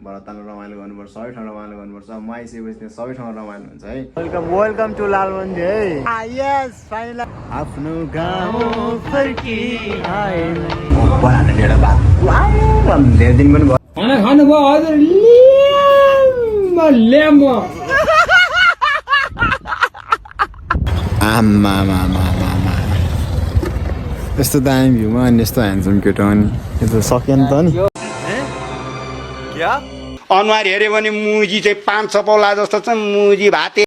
भरतालमा रमाइलो गर्नुपर्छ, सबै ठाउँ रमाइलो गर्नुपर्छ। म आइसकेपछि त्यहाँ सबै ठाउँ रमाइलो हुन्छ है। वेलकम टु लालबन्दी है। यस फाइनल आफ्नो गाउँ फर्की आए। बनाएर ढेडा भात धेरै दिन पनि भयो। खाना खानुभयो हजुर? ल्याम्बो आमा यस्तो दामी भ्यूमा अनि यस्तो ह्यान्डसम केटो अनि यो त सकियो नि त नि। अनुहार हेऱ्यो भने मुजी चाहिँ 5-6 पौला जस्तो छ, मुजी भाते।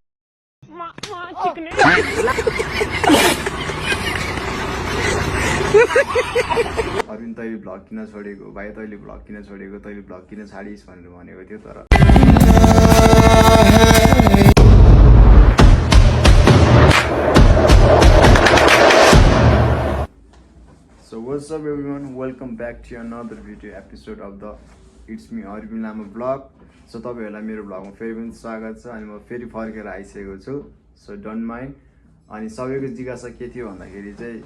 अरविन्द तैँले भ्लग किन छोडेको भाइ, तैँले भ्लग किन छोडेको, तैँले भ्लग किन छाडिस् भनेर भनेको थियो। तर So what's up everyone, welcome back to another video episode of the It's Me Arvind Lama vlog. So तपाईहरुलाई मेरो भ्लगमा फेरि पनि स्वागत छ अनि म फेरि फर्केर आइसकेको छु। So don't mind. अनि सबैको जिज्ञासा के थियो भन्दाखेरि चाहिँ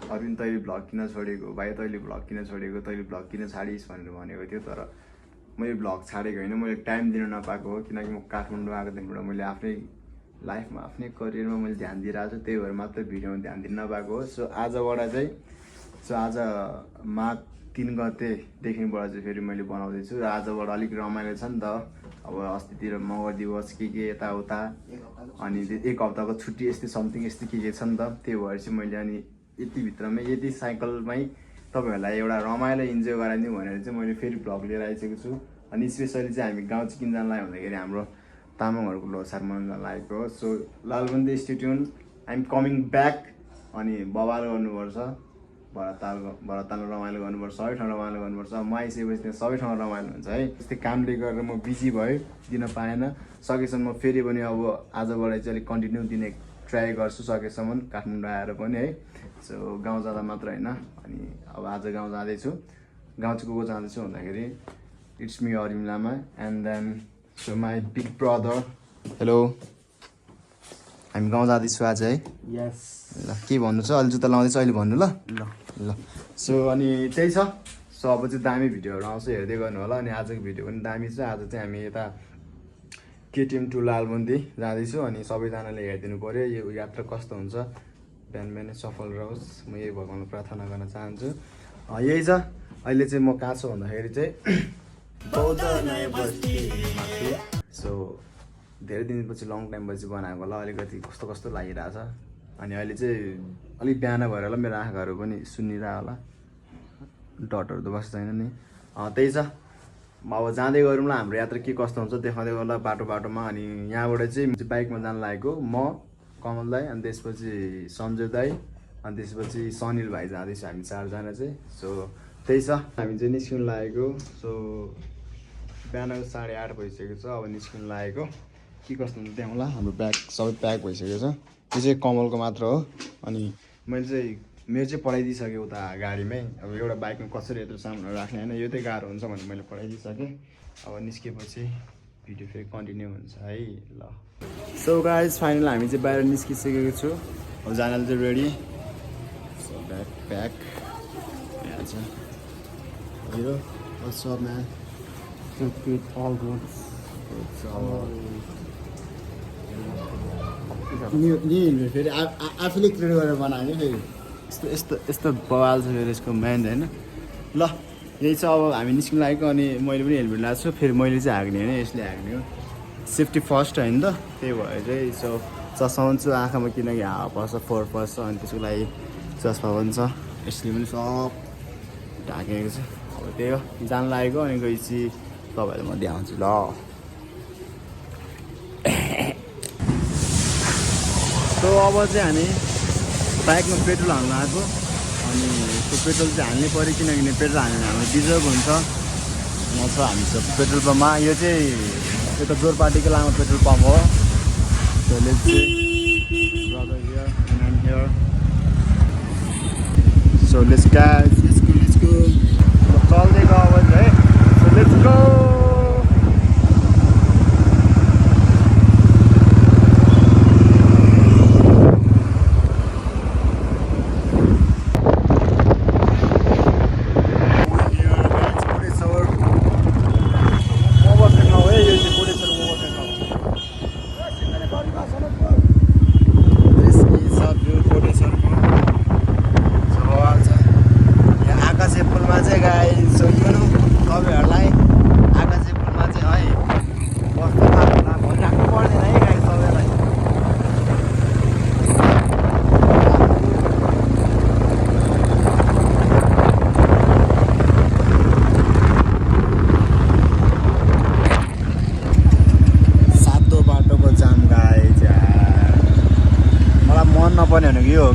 अरविन्द तैँले भ्लग किन छोडेको भाइ, तैँले भ्लग किन छोडेको, तैँले भ्लग किन छाडिस् भनेर भनेको थियो। तर मैले भ्लग छाडेको होइन, मैले टाइम दिन नपाएको हो किनकि म काठमाडौँ आएको दिनबाट मैले आफ्नै लाइफमा आफ्नै करियरमा मैले ध्यान दिइरहेको छु, त्यही भएर मात्र भिडियोमा ध्यान दिन नपाएको हो। सो आज माघ 3 गतेदेखिबाट चाहिँ फेरि मैले बनाउँदैछु र आजबाट अलिक रमाइलो छ नि त। अब अस्तितिर मगर दिवस के यताउता अनि 1 हप्ताको छुट्टी यस्तै समथिङ यस्तै के छ नि त। त्यही भएर चाहिँ मैले अनि यतिभित्रमै यति साइकलमै तपाईँहरूलाई एउटा रमाइलो इन्जोय गराइदिउँ भनेर चाहिँ मैले फेरि भ्लग लिएर आइसकेको छु। अनि स्पेसली चाहिँ हामी गाउँ चाहिँ किन जान लाग्यो भन्दाखेरि हाम्रो तामाङहरूको लोसार मनाउन लागेको हो। So Lalbandi stay tune, I am coming back. अनि बवाल गर्नुपर्छ, भरतालमा रमाइलो गर्नुपर्छ, सबै ठाउँ रमाइलो गर्नुपर्छ। म आइसकेपछि त्यहाँ सबै ठाउँ रमाइलो हुन्छ है। त्यस्तै कामले गरेर म बिजी भएँ, दिन पाएन। सकेसम्म म फेरि पनि अब आजबाट चाहिँ अलिक कन्टिन्यू दिने ट्राई गर्छु सकेसम्म, काठमाडौँ आएर पनि है। सो गाउँ जाँदा मात्र होइन, अनि अब आज गाउँ जाँदैछु। गाउँ चाहिँ को जाँदैछु भन्दाखेरि it's me Arvind Lama and then so my big brother. Hello, हामी गाउँ जाँदैछु आज है। यस ल के भन्नु छ, अहिले जुत्ता लाउँदैछ, अहिले भन्नु ल ल। सो अनि त्यही छ। सो अब चाहिँ दामी भिडियोहरू आउँछ, हेर्दै गर्नु होला। अनि आजको भिडियो पनि दामी छ। आज चाहिँ हामी यता केटिएम टु लालबन्दी जाँदैछु अनि सबैजनाले हेरिदिनु पऱ्यो यो यात्रा कस्तो हुन्छ। बिहान बिहानै सफल रहोस्, म यही भगवान्लाई प्रार्थना गर्न चाहन्छु। यही छ। अहिले चाहिँ म कहाँ छु भन्दाखेरि चाहिँ सो धेरै दिनपछि लङ टाइमपछि बनाएको होला, अलिकति कस्तो कस्तो लागिरहेछ। अनि अहिले चाहिँ अलिक बिहान भएर होला, मेरो आँखाहरू पनि सुन्निरह होला, डटहरू त बस्छ छैन नि। त्यही छ। अब जाँदै गरौँ ल, हाम्रो यात्रा के कस्तो हुन्छ देखाउँदै गर्नु ल बाटोमा। अनि यहाँबाट चाहिँ बाइकमा जान लागेको म, कमल दाई, अनि त्यसपछि सञ्जय दाई, अनि त्यसपछि सनिल भाइ जाँदैछ। हामी 4 जना चाहिँ। सो त्यही छ। हामी चाहिँ निस्किनु लागेको। सो बिहानको 8:30 भइसकेको छ। अब निस्किनु लागेको, के कस्तो हुन्छ त्यहाँ होला। हाम्रो ब्याग सबै प्याक भइसकेको छ। यो चाहिँ कमलको मात्र हो। अनि मैले चाहिँ मेरो चाहिँ पठाइदिइसकेँ उता गाडीमै। अब एउटा बाइकमा कसरी यत्रो सामानहरू राख्ने होइन, यो चाहिँ गाह्रो हुन्छ भनेर मैले पठाइदिइसकेँ। अब निस्केपछि भिडियो फेरि कन्टिन्यू हुन्छ है। ल सो गाइज फाइनल हामी चाहिँ बाहिर निस्किसकेको छु। अब जानलाई चाहिँ रेडी। सो ब्याग प्याक यहाँ छ। Hero what's up man? Good, all good. नि फेरि आफूले क्रिएट गरेर बनायो फेरि यस्तो बवाल छ फेरि यसको म्यान होइन। ल यही छ। अब हामी निस्किनु लागेको अनि मैले पनि हेलमेट लगाएको छु। फेरि मैले चाहिँ हाँक्ने होइन, यसले हाँक्ने हो। सेफ्टी फर्स्ट होइन त, त्यही भएर चाहिँ सो चस्मा पनि छु आँखामा किनकि हावा पर्छ, फोहोर पर्छ। अनि त्यसको लागि चस्मा पनि छ, यसले पनि सब ढाकेको छ। अब त्यही हो, जान लागेको। अनि गएपछि तपाईँहरू म देखाउँछु ल। सो अब चाहिँ हामी बाइकमा पेट्रोल हाल्नु आएको। अनि त्यो पेट्रोल चाहिँ हाल्नै पऱ्यो किनकि पेट्रोल हाल्यो भने हाम्रो रिजर्भ हुन्छ। यहाँ छ हामी सब पेट्रोल पम्पमा। यो चाहिँ यो त जोरपाटीको लामो पेट्रोल पम्प हो। So let's see brother here and I am here. So let's go चल्दै गयो अब है। So let's go.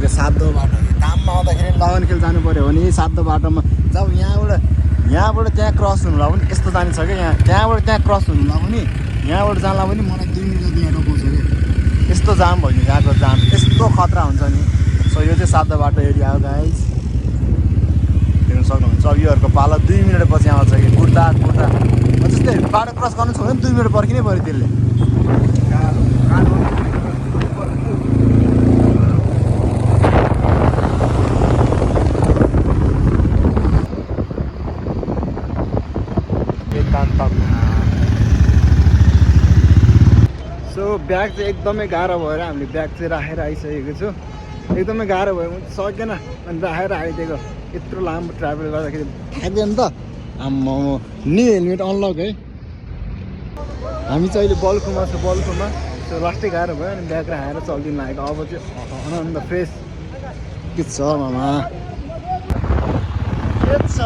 के सातो बाटो काममा आउँदाखेरि लगनखेल जानु पऱ्यो भने सातो बाटोमा जब यहाँबाट त्यहाँ क्रस हुनुलाई पनि यस्तो जाने छ क्या यहाँ त्यहाँबाट त्यहाँ क्रस हुनुलाई पनि यहाँबाट जानलाई पनि मलाई 2 मिनट जति बाटो पाउँछ कि यस्तो जाम भयो नि यहाँको जाम यस्तो खतरा हुन्छ नि सो यो चाहिँ सातो बाटो एरिया हो गाइस हेर्नु सक्नुहुन्छ अब योहरूको पालो 2 मिनटपछि आउँछ कि कुर्ता जस्तै बाटो क्रस गर्नु छ भने 2 मिनट पर्खिनै पऱ्यो त्यसले सो ब्याग चाहिँ एकदमै गाह्रो भएर हामीले ब्याग चाहिँ राखेर आइसकेको छु एकदमै गाह्रो भयो भने सकेन अनि राखेर आइदिएको यत्रो लामो ट्राभल गर्दाखेरि थाक्यो नि त आम्मा नि हेलमेट अनलक है हामी चाहिँ अहिले बल्कुमा छ बल्कुमा सो लास्टै गाह्रो भयो अनि ब्याग राखेर चल्दिनु लागेको अब चाहिँ आनन्द फ्रेस के छ मामा के छ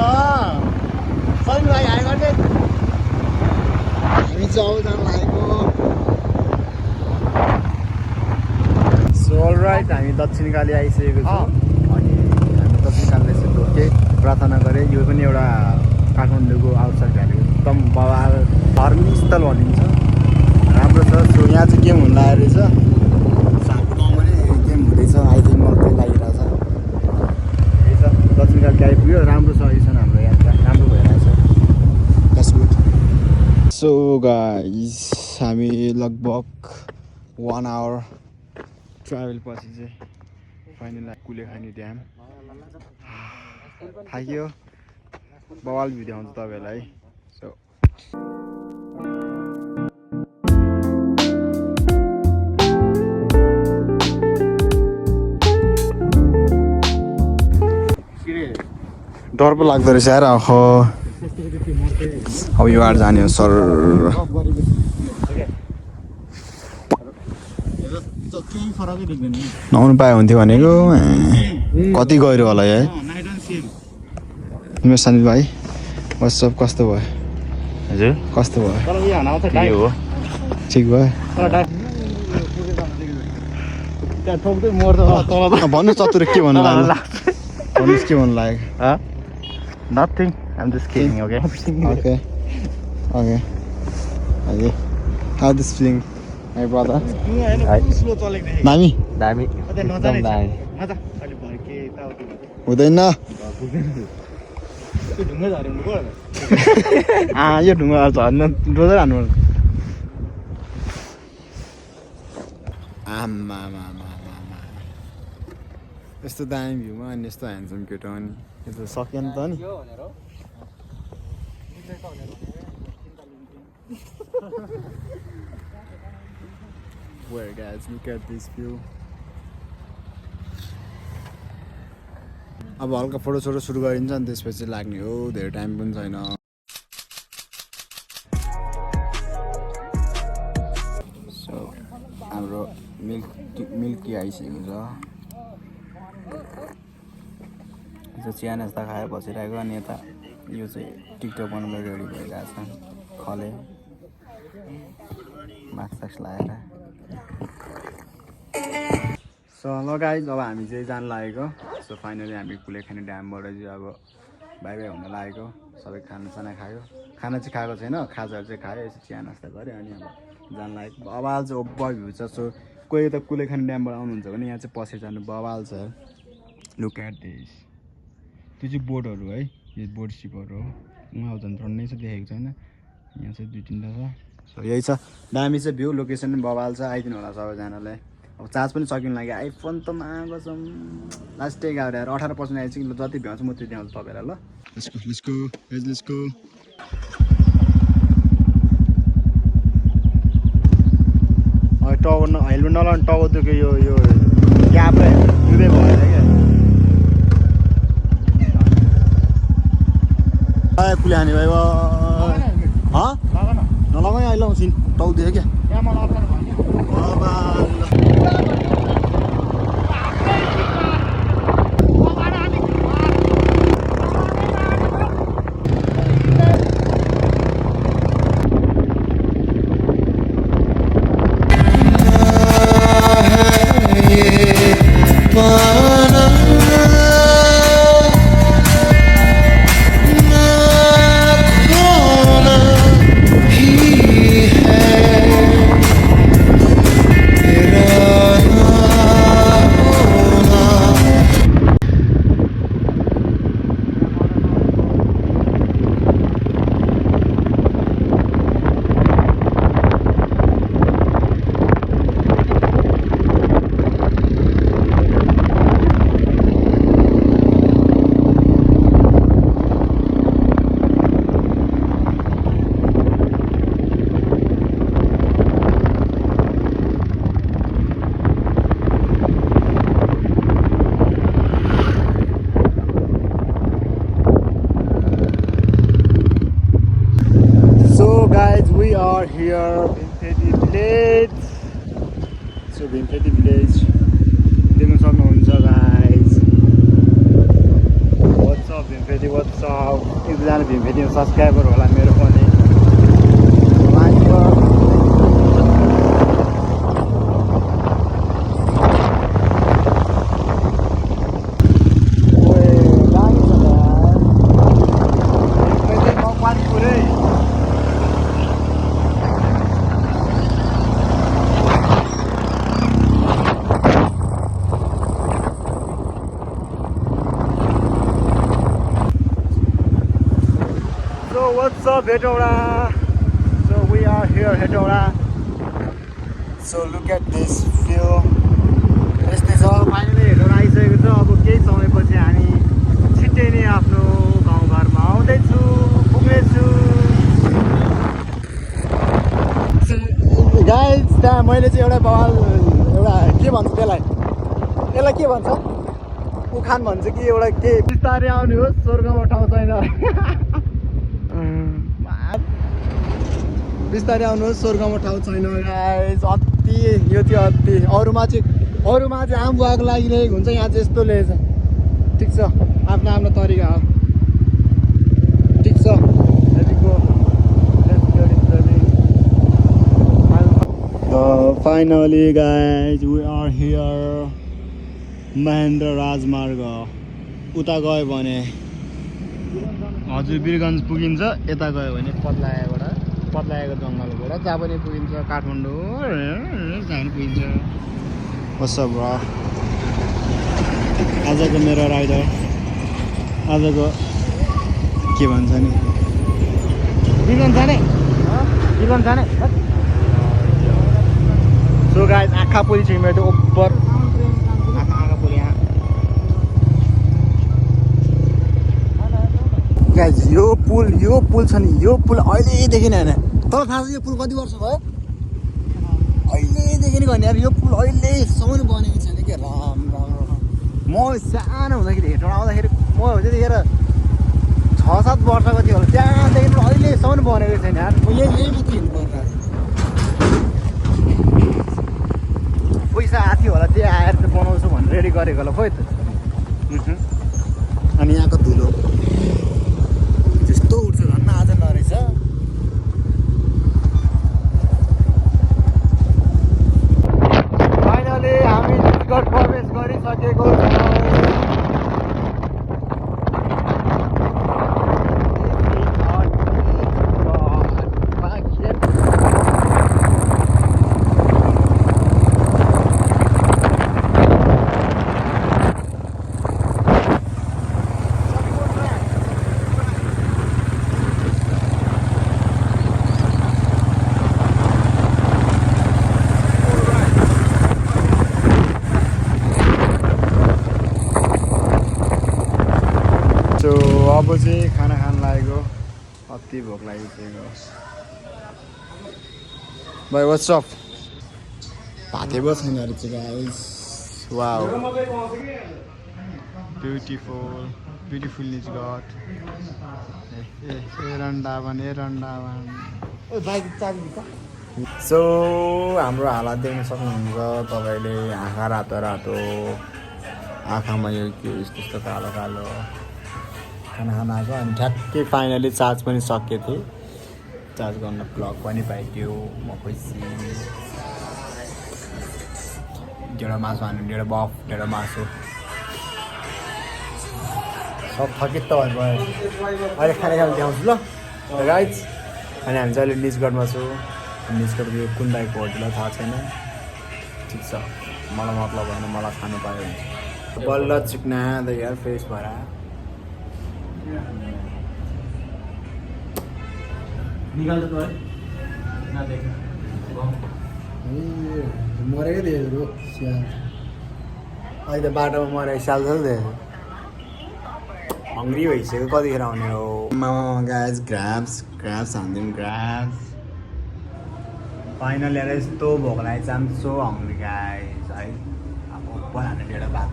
सही भाइ हाई गर्ने हामी चाहिँ अब जानु लागेको सो अलराइट हामी दक्षिणकाली आइसकेको छौँ अनि हामी दक्षिणकालीले चाहिँ ढोके प्रार्थना गरेँ यो पनि एउटा काठमाडौँको आउटसाइड भ्याली एकदम बवाल धार्मिक स्थल भनिन्छ राम्रो छ सो यहाँ चाहिँ गेम हुन लागेको रहेछ हाम्रो गाउँमा नै गेम हुँदैछ आई थिङ्क मलाई त्यही लागिरहेछ यही छ दक्षिणकाली आइपुग्यो राम्रो छ अहिलेसम्म हाम्रो यात्रा राम्रो भइरहेछ द्याट्स गुड सो गाइस हामी लगभग 1 आवर ट्राभल पछि चाहिँ फाइनल कुलेखानी ड्याम थाक्यो बवाल भिडियो आउँछ तपाईँहरूलाई सो डर पो लाग्दो रहेछ यार अब यो आएर जाने हो सर नआउनु पाए हुन्थ्यो भनेको कति गहिरो होला है मेरो सानी भाइ सब कस्तो भयो हजुर कस्तो भयो ठिक भयो भन्नु चतुर के भन्नु लाग्यो भन्नुहोस् के भन्नु लाग्यो Nothing. I'm just kidding, okay? Okay. How this feeling, my brother? Nami? Dami. एकदम दामी हुँदैन यो ढुङ्गा झर्न रोजेर हान्नु आमा यस्तो दामी भ्यूमा अनि यस्तो ह्यान्डसम केटो अनि यो त सक्यो नि त नि Where guys, look at this view. अब हल्का फोटो सोटो सुरु गरिन्छ अनि त्यसपछि लाग्ने हो धेरै टाइम पनि छैन सो हाम्रो मिल्की आइसकेको छ चिया नास्ता खाएर बसिरहेको अनि यता यो चाहिँ टिकटक बनाउन रेडी भइरहेको छ खले मास्क लगाएर सो ल गाइज अब हामी चाहिँ जानु लागेको सो फाइनली हामी कुलेखानी ड्यामबाट चाहिँ अब बाई बाई हुन लागेको सबै खानासाना खायो खाना चाहिँ खाएको छैन खाजाहरू चाहिँ खायो यसो चिया नास्ता गऱ्यो अनि अब जानु लागेको बवाल चाहिँ ओभर भ्यू छ सो कोही त कुलेखानी ड्यामबाट आउनुहुन्छ भने यहाँ चाहिँ पसेर जानु बवाल छ लुक एट दिस त्यो चाहिँ बोटहरू है यो बोट सिपहरू हो उहाँ झन् झन्डै छ देखेको छैन यहाँ चाहिँ 2-3टा छ सो यही छ दामी चाहिँ भ्यू लोकेसन पनि बवाल छ आइदिनु होला सबैजनालाई अब चार्ज पनि सकिनु लाग्यो आइफोन त मागो छ लास्टै गाह्रो यार 18% आएछ कि जति भ्याउँछ म त्यति आउँछु तपाईँलाई ल लेट्स गो टावर हेलमेट नलाउनु टावर त्यो यो ग्यापलाई डुबे भएर क्या कुल्यानी भाइ नलगाइ अहिले आउँछन् टाउदियो क्या Bye. guys, we are here Bhimfedi village. So Bhimfedi village देख्न सक्नुहुन्छ guys. What's up Bhimfedi, what's up? एकजना Bhimfedi सब्सक्राइबर होला मेरो पनि. So what's up Hetauda? So we are here Hetauda. So look at this view. यस्तै छ finally Hetauda आइसकेको छ. अब केही समयपछि हामी छिट्टै नै आफ्नो गाउँघरमा आउँदैछु, पुग्नेछु. गाइस त्यहाँ मैले चाहिँ एउटा बवाल एउटा के भन्छ त्यसलाई के भन्छ उखान भन्छ कि एउटा के बिस्तारै आउने हो स्वर्गमा ठाउँ छैन. बिस्तारै आउनुहोस् स्वर्गमा ठाउँ छैन गाइस. अति यो चाहिँ अति अरूमा चाहिँ आम बुवाको लागिरहेको हुन्छ, यहाँ चाहिँ यस्तो लेछ. ठिक छ, आफ्नो आफ्नो तरिका हो. ठिक छ. Finally guys, we are here Mahendra राजमार्ग. उता गयो भने हजुर वीरगञ्ज पुगिन्छ, यता गयो भने पत्लाएको जङ्गलबाट जहाँ पनि पुगिन्छ. काठमाडौँ जहाँ पनि पुगिन्छ. What's up bro? आजको मेरो राइडर आजको के भन्छ नि वीरगञ्ज जाने. सो गाइस आँखा पोली छ मेरो ओभर आँखा पोली यहाँ. गाइस यो पुल छ नि, यो पुल अहिलेदेखि नै होइन. तर थाहा छ यो पुल कति वर्ष भयो? अहिलेदेखि नै गर्ने यार. यो पुल अहिलेसम्म बनेको छैन कि. राम म सानो हुँदाखेरि Hetauda आउँदाखेरि म त्यतिखेर 6-7 वर्षको थियो होला. त्यहाँदेखि अहिलेसम्म बनेको छैन यार. म यही मात्रै हिँड्नु पर्छ. पैसा आएको थियो होला त्यही आएर चाहिँ बनाउँछु भनेर रेडी गरेको होला खोइ त. अनि यहाँको धुलो त्यस्तो उठ्छ झन् आज नरहेछ. फाइनली हामी निजगढ प्रवेश गरिसकेको छौँ. अब चाहिँ खाना खान लागेको, अति भोक लागिसकेको. भाइ वाट्स अप? भागेको छैन अरे चाहिँ गाइस. Wow beautiful Nijgadh. रन्डावन. सो हाम्रो हालत देख्न सक्नुहुन्छ तपाईँले. आँखा रातो आँखामा यो के यस्तो कालो खाना आएको. अनि ठ्याक्कै फाइनली चार्ज पनि सकेको थिएँ. चार्ज गर्न प्लग पनि पाइदियो. म खुसी. ढेँडो मासु हान्नु, ढेँडो बफ, ढेँडो मासु सब थकित त भयो. अहिले खाना देखाउँछु ल गाइज. अनि हामी चाहिँ अहिले निजगढमा छौँ. निजगढको यो कुन दाइको होटल थाहा छैन. ठिक छ, मलाई मतलब भएन, मलाई खानु पायो हुन्छ. बल्ल चिक्ना द यार फ्रेस भएर मरेकै देखेको स्याल. अहिले त बाटोमा मरेको स्याल छ नि. हङ्ग्री भइसक्यो. कतिखेर आउने हो? गाइस ग्राब्स हान्दिउँ. ग्राब्स फाइनल हेरेर यस्तो भोक लागेको छ. आम सो हङ्ग्री गाइस है. अब बनाएर ढेँडो भात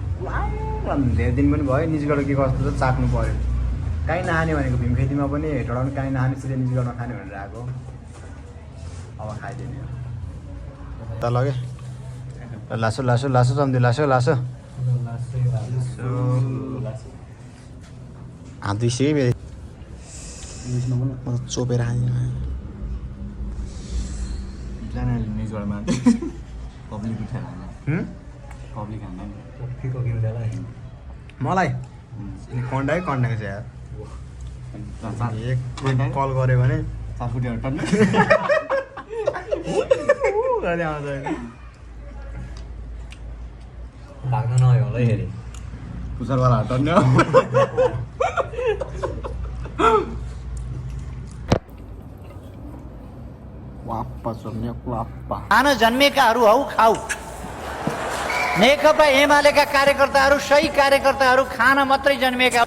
धेरै दिन पनि भयो. निजगढ के कस्तो छ चाख्नु पऱ्यो. काहीँ नखाने भनेको भीमखेतीमा पनि Hetauda पनि काहीँ नखाने सिधै निजगढमा खाने भनेर आएको. अब खाइदिने हो त लगे लासो लासो लासो चम्दी लासो लासो हात दुइसक्यो फेरि म त चोपेर आएँ न्युजबाट मान्छ पब्लिक उठाएर पब्लिक हान्दा मलाई कन्डा कन्डाको छ यार एक कल गऱ्यो भने चारफुटीहरू टन्न कहिले आउँदैन भाग्न नआयो होला है हेरे पुसरवालाहरू टन्न वापस वापा खान जन्मेकाहरू हौ खाऊ नेकपा एमालेका कार्यकर्ताहरू सही कार्यकर्ताहरू खान मात्रै जन्मेका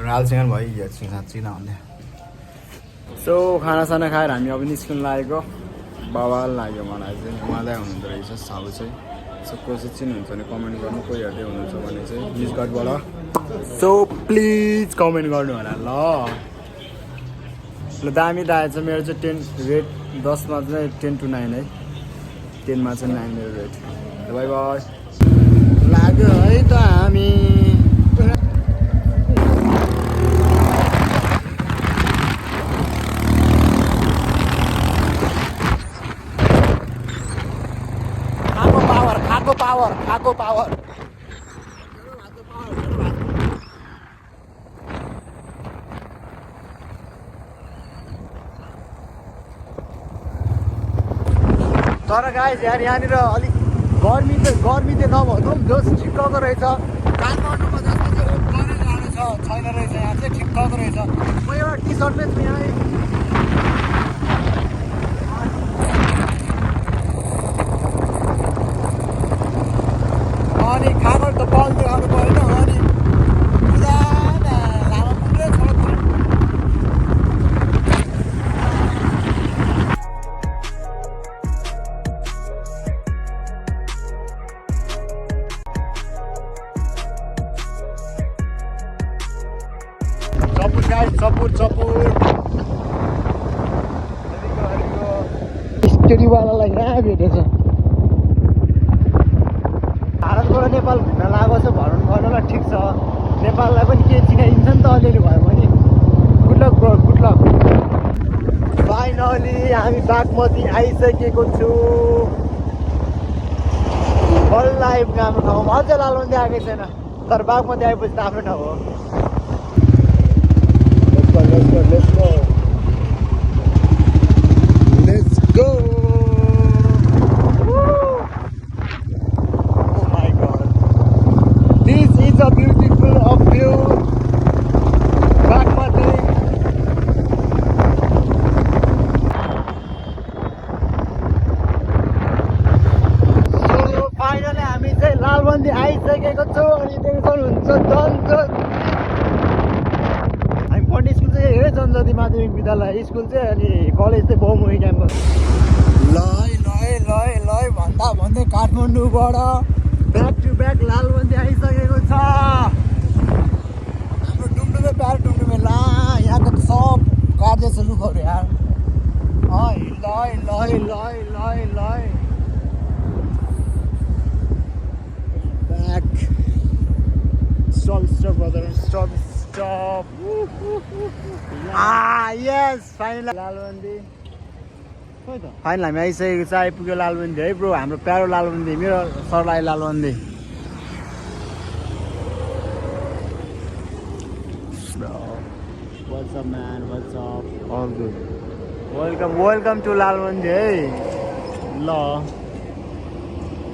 रालसँग भयो साँच्ची नभन्ने सो खानासाना खाएर हामी अब निस्किनु लागेको बाबाल लाग्यो मलाई चाहिँ उहाँलाई हुनुहुँदो रहेछ साबु चाहिँ सो कसै चिन्नुहुन्छ भने कमेन्ट गर्नु कोही हेर्दै हुनुहुन्छ भने चाहिँ निजगढबाट सो प्लिज कमेन्ट गर्नु होला ल दामी दाए चाहिँ मेरो चाहिँ 10 रेट 10मा चाहिँ 10 to 9 है 10मा चाहिँ 9 मेरो रेट बाई बाई लाग्यो है त हामी खाको पावर तर गाइस यार यहाँनिर अलिक गर्मी त नभनौँ जोस ठिक्कको रहेछ काठमाडौँमा जस्तो चाहिँ गरे जाडो छैन रहेछ यहाँ चाहिँ ठिक्कको रहेछ म एउटा टी सर्टमै छु यहाँ अनि खाबर त बल देखाउनु परेन अनि पुरा लामो पुरै छोड्छ चपुर गाइस चपुर स्टडीवालालाई यहाँ भेटेछ भारतबाट नेपाल घुम्न लागेको छ भ्रमण गर्नलाई ठिक छ नेपाललाई पनि के चिनाइन्छ नि त अलिअलि भयो भने गुड लक फाइनली हामी बागमती आइसकेको छु बल्ल आइपुग्यो हाम्रो ठाउँमा अझै लालबन्दी आएकै छैन तर बागमती आएपछि त आफ्नो ठाउँ हो Let's go. Oh my God. This is a beautiful view. Bagmati. So finally हामी चाहिँ लालबन्दी आइसकेको छौँ अनि देख्नुहुन्छ जनजत पढ्ने स्कुल चाहिँ हेरे जनजाति माध्यमिक विद्यालय स्कुल चाहिँ अनि कलेज चाहिँ बहुमुखी क्याम्पस ल भन्दा भन्दै काठमाडौँबाट ब्याक टु ब्याक लालबन्दी आइसकेको छ हाम्रो डुमडुमे प्यार डुमडुमे ला यहाँको सब कार्य छ लुकहरू यार back stop brother stop up? Yes, finally Lalbandi final हामी आइसकेको छ आइपुग्यो लालबन्दी है ब्रो हाम्रो प्यारो लालबन्दी मेरो सरलाई Lalbandi What's up man? What's up? All good. Welcome to Lalbandi है ल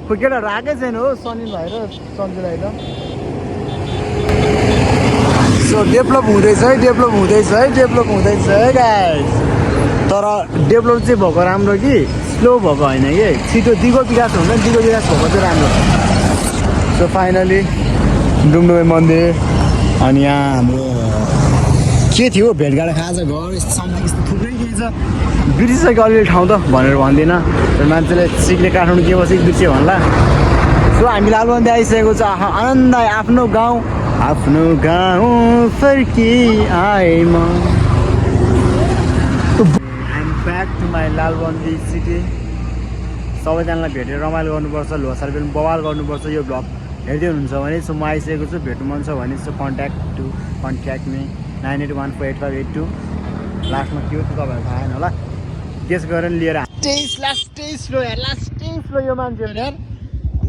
खोइ केटाहरू आएकै छैन हो सनिल भाइ र सन्जुलाई त सो डेभलप हुँदैछ है गाइस तर डेभलप चाहिँ भएको राम्रो कि स्लो भएको होइन कि छिटो दिगो विकास हुन्छ नि दिगो विकास भएको चाहिँ राम्रो सो फाइनली डुमडुमे मन्दिर अनि यहाँ हाम्रो के थियो भेटघाट खाजा घर यस्तो समथिङ यस्तो थुप्रै केही छ बिर्सिसक्यो अलिअलि ठाउँ त भनेर भन्दिनँ मान्छेले सिक्ने काठमाडौँ के बसेको बिर्स्यो भन्ला सो हामी लालबन्दी आइसकेको छ आनन्द आफ्नो गाउँ फर्की आए म I'm back to my Lalbandi city सबैजनालाई भेटेर रमाइलो गर्नुपर्छ ल्होसार पनि बवाल गर्नुपर्छ यो ब्लग हेर्दै हुनुहुन्छ भने सो म आइसकेको छु भेट्नु मन छ भने सो कन्ट्याक्ट मी 98148582 लास्टमा के हो त्यो तपाईँहरू थाहा छैन होला गेस गरेर लिएर लास्टै स्लो यो मान्छेहरू यार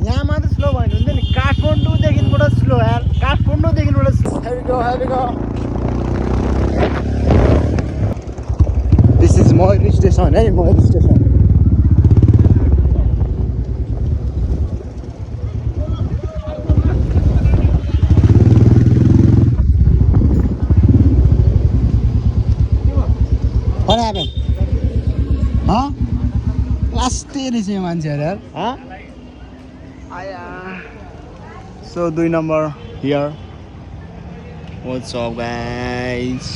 यहाँ मात्र स्लो भयो हुन्थ्यो नि काठमाडौँदेखिबाट स्लो यार काठमाडौँदेखिबाट slow this is Mayuri station है Mayuri station What happened? Huh? Last day is your man here, huh? So 2 number here. What's up, guys?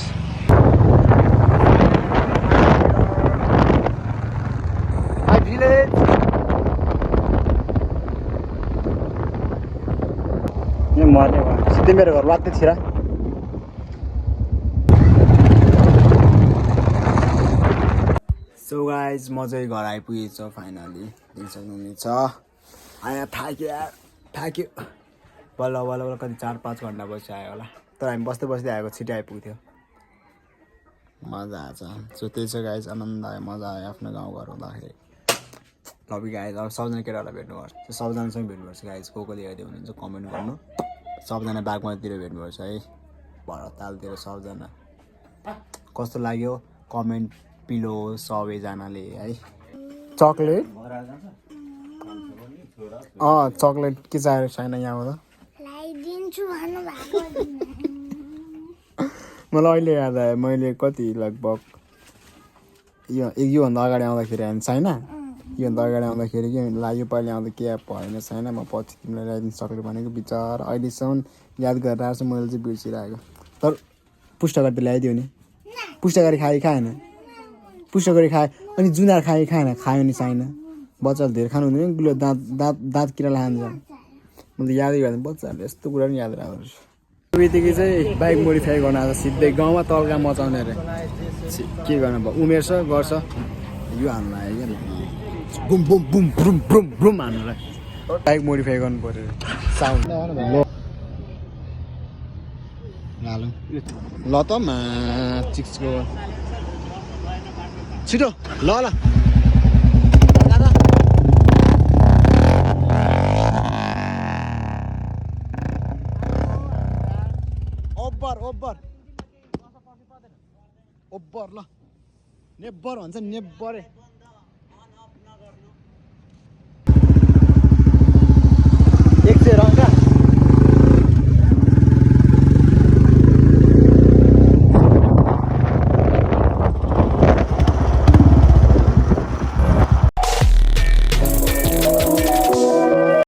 Hi, village. ये मरने वाला सीधे मेरे घर बात छिरा सो गाइज म चाहिँ घर आइपुगेछ फाइनली देख्न सक्नुहुनेछ आयो थाक्यो बल्ल कति 4-5 घन्टा पछि आयो होला तर हामी बस्दै आएको छिटै आइपुग्थ्यो मजा आएछ सो त्यही छ गाइज आनन्द आयो मजा आयो आफ्नो गाउँघर हुँदाखेरि लभी गाइज अब सबजना केटाहरूलाई भेट्नुपर्छ सबजनासँग भेट्नुपर्छ गाइज को हेर्दै हुनुहुन्छ कमेन्ट गर्नु सबजना बागमतीतिर भेट्नुपर्छ है भरतालतिर सबजना कस्तो लाग्यो कमेन्ट पिलो सबैजनाले है चक्लेट चक्लेट के चाहिएको छैन यहाँबाट मलाई अहिले याद आयो मैले कति लगभग योभन्दा अगाडि आउँदाखेरि हामी छैन योभन्दा अगाडि आउँदाखेरि के लाग्यो पहिला आउँदा के भएन छैन म पछि तिमीलाई ल्याइदिनु सक्ने भनेको विचार अहिलेसम्म याद गरेर आएको छु मैले चाहिँ बिर्सिरहेको तर पुष्ट गरी त ल्याइदियो नि पुष्ट गरी खाएन पुष्ट गरी खाए अनि जुनार खाएन खायो नि छैन बच्चाहरू धेरै खानु हुँदैन गुलो दाँत किरा खान्छ मैले यादै गर्दैन बच्चाहरूले यस्तो कुरा पनि याद राख्दो रहेछ त्यो बित्तिकै चाहिँ बाइक मोडिफाई गर्न आएको सिधै गाउँमा तल्का मचाउने अरे के गर्नु भयो उमेर छ गर्छ यो हान्नु आयो क्या boom boom boom vroom vroom vroom हान्नुलाई बाइक मोडिफाई गर्नु पऱ्यो साउन्ड ल त मा चिक्सको छिटो ल ओब्बर ल नेब्बर भन्छ नेब्बरे